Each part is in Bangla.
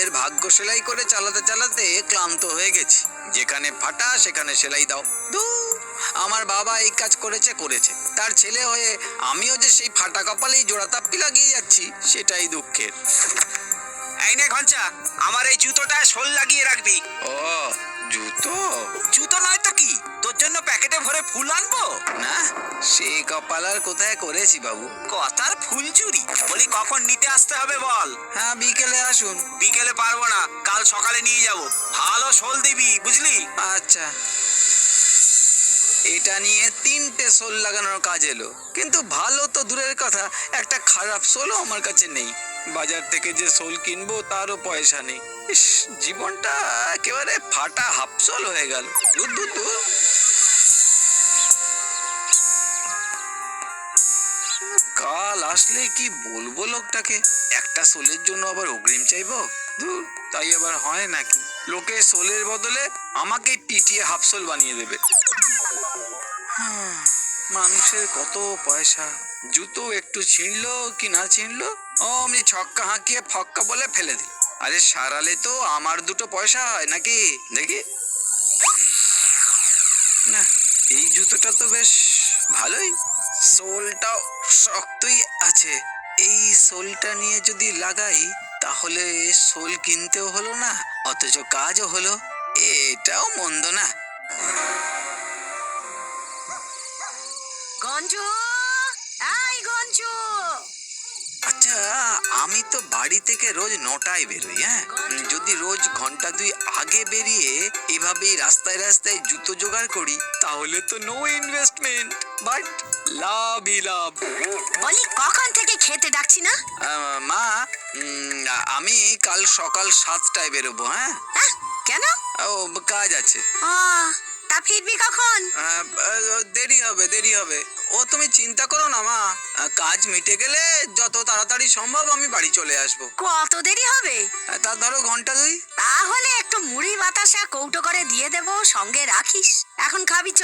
নিজের ভাগ্য সেলাই করে চালাতে চালাতে ক্লান্ত হয়ে গেছি। যেখানে ফাটা সেখানে সেলাই দাও। আমার বাবা এই কাজ করেছে, তার ছেলে হয়ে আমিও যে সেই ফাটা কপালেই জোড়া তাপ্পি লাগিয়ে যাচ্ছি, সেটাই দুঃখের। এই নে ঘঞ্চা, আমার এই জুতোটা সোল লাগিয়ে রাখবি। ও জুতো? জুতো নয় তো কি, তোর জন্য প্যাকেটে ভরে ফুল আনবো। না, সেই কপাল আর কোথায় করেছি বাবু। কথার ফুল চুরি। বলি কখন নিতে আসতে হবে বল? হ্যাঁ, বিকেলে আসুন। বিকেলে পারবো না, কাল সকালে নিয়ে যাব। ভালো সোল দিবি, বুঝলি? আচ্ছা। এটা নিয়ে 3টে সোল লাগানোর কাজ এলো, কিন্তু ভালো তো দূরের কথা, একটা খারাপ সোলও আমার কাছে নেই। বাজার থেকে যে সোল কিনবো তারও পয়সা নেই। ইস, জীবনটা একেবারে ফাটা হাফ সোল হয়ে গেল। দূর দূর দূর। কাল আসলে কি বলবো লোকটাকে? একটা সোলের জন্য আবার অগ্রিম চাইবো? ধুর, তাই আবার হয় নাকি? লোকে সোলের বদলে আমাকে পিটিয়ে হাফ সোল বানিয়ে দেবে। মানুষের কত পয়সা। জুতো একটু ছিঁড়লো কি না ছিঁড়লো, অমনি ছক্কা হাঁকিয়ে ফক্কা বলে ফেলে দিল। আরে সারালে তো আমার 2টো পয়সা হয় নাকি? দেখি না, এই জুতোটা তো বেশ ভালোই, সোলটাও শক্তই আছে। এই সোলটা নিয়ে যদি লাগাই তাহলে সোল কিনতেও হলো না, অথচ কাজও হলো। এটাও মন্দ না। গঞ্জু, এই গঞ্জু। আচ্ছা, আমি তো বাড়ি থেকে রোজ 9টায় বেরোই। হ্যাঁ, যদি রোজ ঘন্টা 2 আগে বেরিয়ে এভাবেই রাস্তায় রাস্তায় জুতো জোগাড় করি, তাহলে তো নো ইনভেস্টমেন্ট বাট লাভই লাভ। বলি কখন থেকে খেতে ডাকছি না? মা, আমি কাল সকাল 7টায় বেরোবো। হ্যাঁ। হ্যাঁ, কেন? ও, কাজ আছে। তা ফিরবি কখন? দেরি হবে। ও তুমি চিন্তা করো না মা, কাজ মিটে গেলে যত তাড়াতাড়ি সম্ভব আমি বাড়ি চলে আসবো। কত দেরি হবে? তা ধরো ঘন্টা 2। তাহলে একটু মুড়ি বাতাসা কৌটো করে দিয়ে দেবো, সঙ্গে রাখিস। এখন খাবি চ।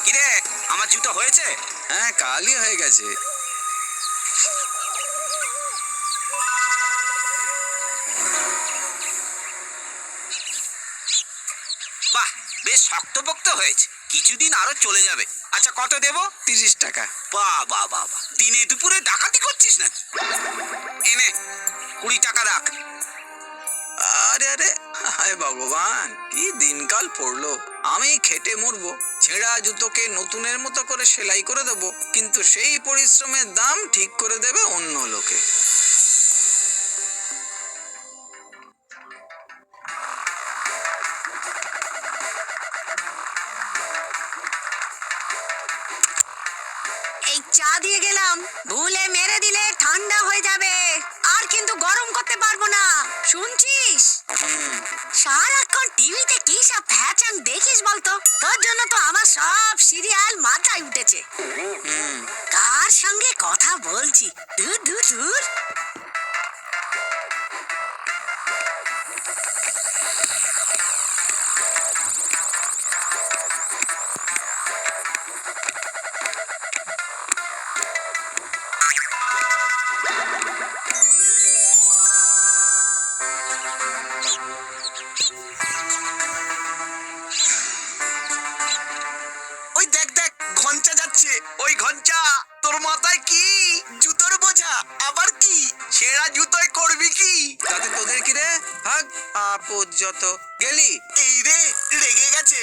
কিরে, আমার জুতো হয়েছে? হ্যাঁ, কালই হয়ে গেছে। বাহ, বেশ শক্তপোক্ত হয়েছে, কিছুদিন আরো চলে যাবে। আচ্ছা, কত দেবো? 30 টাকা। বাহ বাহ বাহ বাহ, দিনে দুপুরে ডাকাতি করছিস নাকি? এনে 20 টাকা রাখ। আরে আরে, হায় ভগবান, কি দিনকাল পড়লো। আমি খেটে মরবো, ছেঁড়া জুতোকে নতুনের মতো করে সেলাই করে দেবো, কিন্তু সেই পরিশ্রমের দাম ঠিক করে দেবে অন্য লোকে। এই চা দিয়ে গেলাম, ভুলে মেরে দিলে ঠান্ডা হয়ে যাবে, আর কিন্তু গরম করতে পারবো না, শুনছিস? সারাক্ষণ টিভিতে কি সব ফ্যাচাং দেখিস বলতো? তোর জন্য তো আমার সব সিরিয়াল মাথায় উঠেছে। কার সঙ্গে কথা বলছি? দূর দূর দূর। ওই দেখ দেখ, ঘঞ্চা যাচ্ছে। ওই ঘঞ্চা, তোর মাথায় কি জুতোর বোঝা? আবার কি ছেঁড়া জুতোয় করবি কি? তাতে তোদের কি রে? ভাগ, আপদ যত। গেলি? এই রে, রেগে গেছে।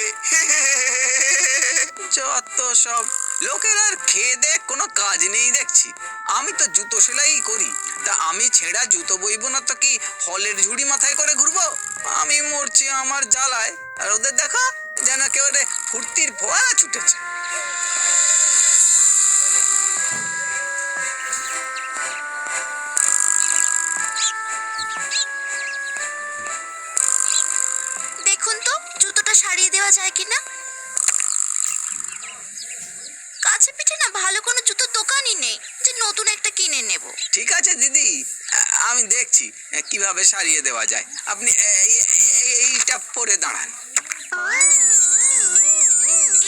যত সব। লোকের আর খেয়ে দেখ কোনো কাজ নেই দেখছি। আমি তো জুতো সেলাই করি, তা আমি ছেঁড়া জুতো বইবো না তো কি ফলের ঝুড়ি মাথায় করে ঘুরবো? আমি মরছি আমার জ্বালায়, আর ওদের দেখা যেন একেবারে ফুর্তির ফোয়ারা ছুটেছে। দেখুন তো জুতোটা সারিয়ে দেওয়া যায় কিনা। কাছে পিঠে না ভালো কোনো জুতোর দোকানই নেই যে নতুন একটা কিনে নেব। ঠিক আছে দিদি, আমি দেখছি কিভাবে সারিয়ে দেওয়া যায়। আপনি এইটা পরে দাঁড়ান।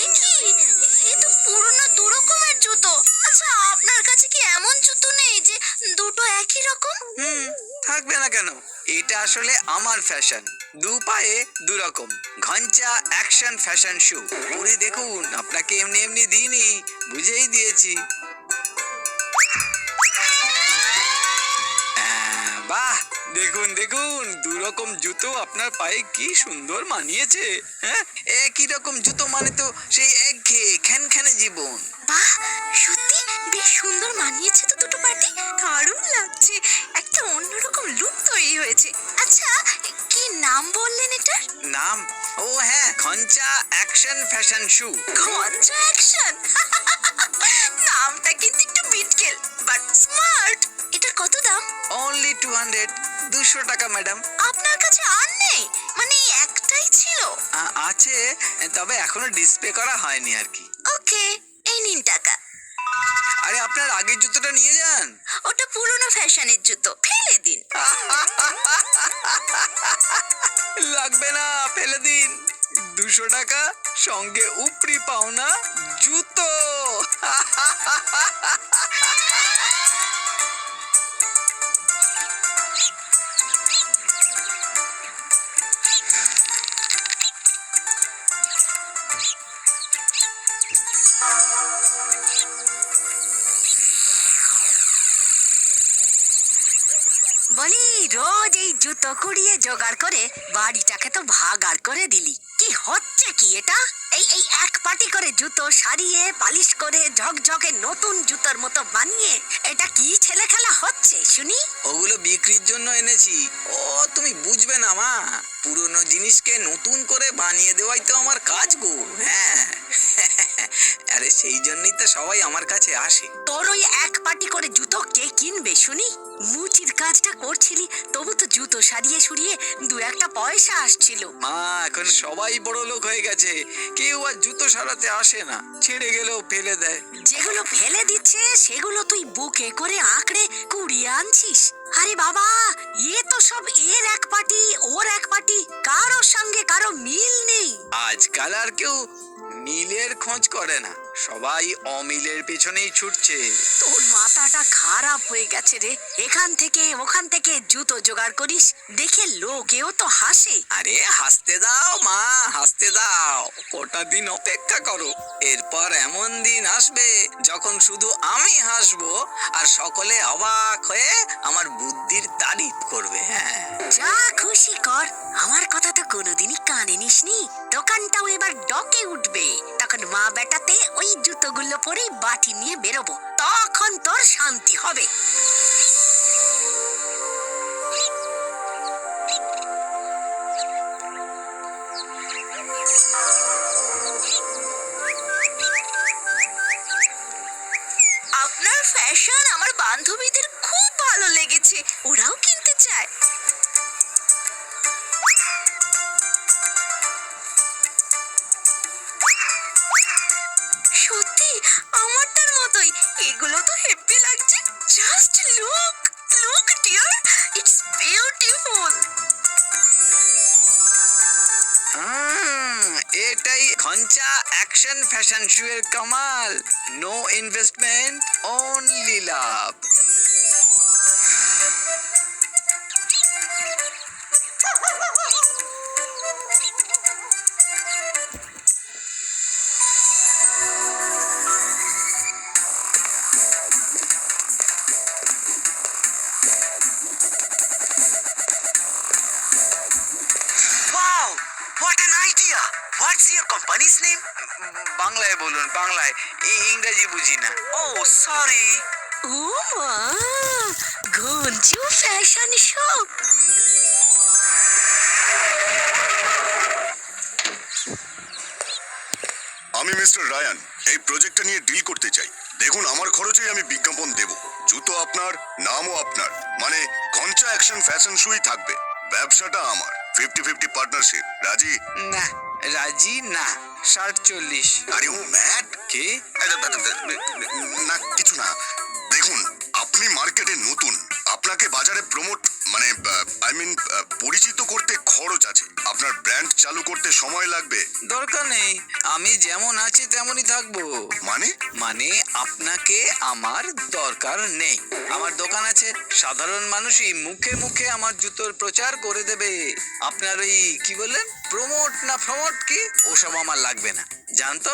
এ কি, এ তো পুরনো দু রকমের জুতো। আচ্ছা আপনার কাছে কি এমন জুতো নেই যে দুটো একই রকম? থাকবে না কেন, এটা আসলে আমার ফ্যাশন। দু পায়ে দু রকম ঘঞ্চা অ্যাকশন ফ্যাশন শু। পরে দেখুন, আপনাকে এমনি এমনি দিইনি, বুঝেই দিয়েছি। বাহ, দেখুন দেখুন, দু রকম জুতো আপনার পায়ে কি সুন্দর মানিয়েছে। হ্যাঁ, একই রকম জুতো মানে তো সেই একঘেয়ে খ্যানখ্যানে জীবন। বাহ, সত্যি বেশ সুন্দর মানিয়েছে তো দুটো পাটি, দারুণ লাগছে। একটা অন্যরকম লুক তৈরি হয়েছে। আচ্ছা কি নাম বললেন এটার? নাম? ও হ্যাঁ, ঘঞ্চা অ্যাকশন ফ্যাশন শু। ঘঞ্চা অ্যাকশন। নামটা কিন্তু একটু বিটকেল বাট স্মার্ট। এটার কত দাম? অনলি 200, 200 টাকা ম্যাডাম। আপনার কাছে আর নেই? মানে একটাই ছিল? আছে, তবে এখনো ডিসপ্লে করা হয়নি আর কি। ওকে, এই নিন টাকা। আরে আপনার আগের জুতোটা নিয়ে যান। ওটা পুরনো ফ্যাশনের জুতো, ফেলে দিন। লাগবে না, ফেলে দিন। 200 টাকা সঙ্গে উপরি পাওনা জুতো। বলি রোজ এই জুতো কুড়িয়ে জোগাড় করে বাড়িটাকে তো ভাগাড় করে দিলি। কি হচ্ছে কি এটা? এই এই এক পাটি করে জুতো সারিয়ে পালিশ করে ঝকঝকে নতুন জুতোর মতো বানিয়ে এটা কি ছেলে খেলা হচ্ছে শুনি? ওগুলো বিক্রির জন্য এনেছি। ও তুমি বুঝবে না মা, পুরনো জিনিসকে নতুন করে বানিয়ে দেওয়াই তো আমার কাজ গো। হ্যাঁ, আরে সেই জন্যই তো সবাই আমার কাছে আসে। তোর ওই এক পাটি করে জুতো কে কিনবে শুনি? মুচির কাজটা করছিলি তবু তো জুতো সারিয়ে সুরিয়ে দু একটা পয়সা আসছিল। মা, এখন সবাই বড় লোক হয়ে গেছে, কেউ আর জুতো সারাতে আসে না, ছেড়ে গেলেও ফেলে দেয়। যেগুলো ফেলে দিচ্ছে সেগুলো তুই বুকে করে আঁকড়ে কুড়িয়ে আনছিস। আরে বাবা, এ তো সব এর এক পাটি ওর এক পাটি, কারোর সঙ্গে কারো মিল নেই। আজকাল আর কেউ মিলের খোঁজ করে না, সবাই অমিলের পেছনেই ছুটছে। তোর মাথাটা খারাপ হয়ে গেছে রে। এখান থেকে ওখান থেকে জুতো জোগাড় করিস, দেখে লোকেও তো হাসে। আরে হাসতে দাও মা, হাসতে দাও, কটা দিন অপেক্ষা করো। এরপর এমন দিন আসবে যখন শুধু আমি হাসবো আর সকলে অবাক হয়ে আমার বুদ্ধির তারিফ করবে। হ্যাঁ, যা খুশি কর, আমার কথা তো কোনোদিনই কানে নিসনি। দোকানটাও এবার ডকে উঠবে। তখন মা বেটাতে ওই জুতোগুলো পরেই বাটি নিয়ে বেরোবো, তখন তোর শান্তি হবে। আপনার ফ্যাশন আমার বান্ধবীদের খুব ভালো লেগেছে, ওরাও কিনতে চায়। সত্যি আমারটার মতোই, এগুলো তো হেব্বি লাগছে। Just look, look dear, it's beautiful. এটাই ঘঞ্চা অ্যাকশন ফ্যাশন শু এর কামাল। No investment, only love. Wow! What an idea! What's your company's name? বাংলায় বলুন, বাংলায়, ইংরেজি বুঝি না। Oh, sorry. ও মা, ঘঞ্চু ফ্যাশন শো। আমি মিস্টার রায়ান এই প্রজেক্টটা নিয়ে ডিল করতে চাই। দেখুন, আমার খরচেই আমি বিজ্ঞাপন দেব। জুতো আপনার, নামও আপনার, মানে ঘঞ্চা অ্যাকশন ফ্যাশন শুই থাকবে। ব্যবসাটা আমার, 50-50 পার্টনারশিপ। রাজি? না, রাজি না। 60-40। Are you mad? কি? না কিছু না। দেখুন, আপনি মার্কেটে নতুন, আপনাকে বাজারে প্রমোট মানে আই মিন পরিচিত করতে খরচ আছে। আপনার ব্র্যান্ড চালু করতে সময় লাগবে। দরকার নেই, আমি যেমন আছি তেমনই থাকবো। মানে আপনাকে আমার দরকার নেই। আমার দোকান আছে, সাধারণ মানুষই মুখে মুখে আমার জুতোর প্রচার করে দেবে। আপনার ওই কি বললেন, প্রমোট না প্রমোট কি, ওসব আমার লাগবে না, জানতো।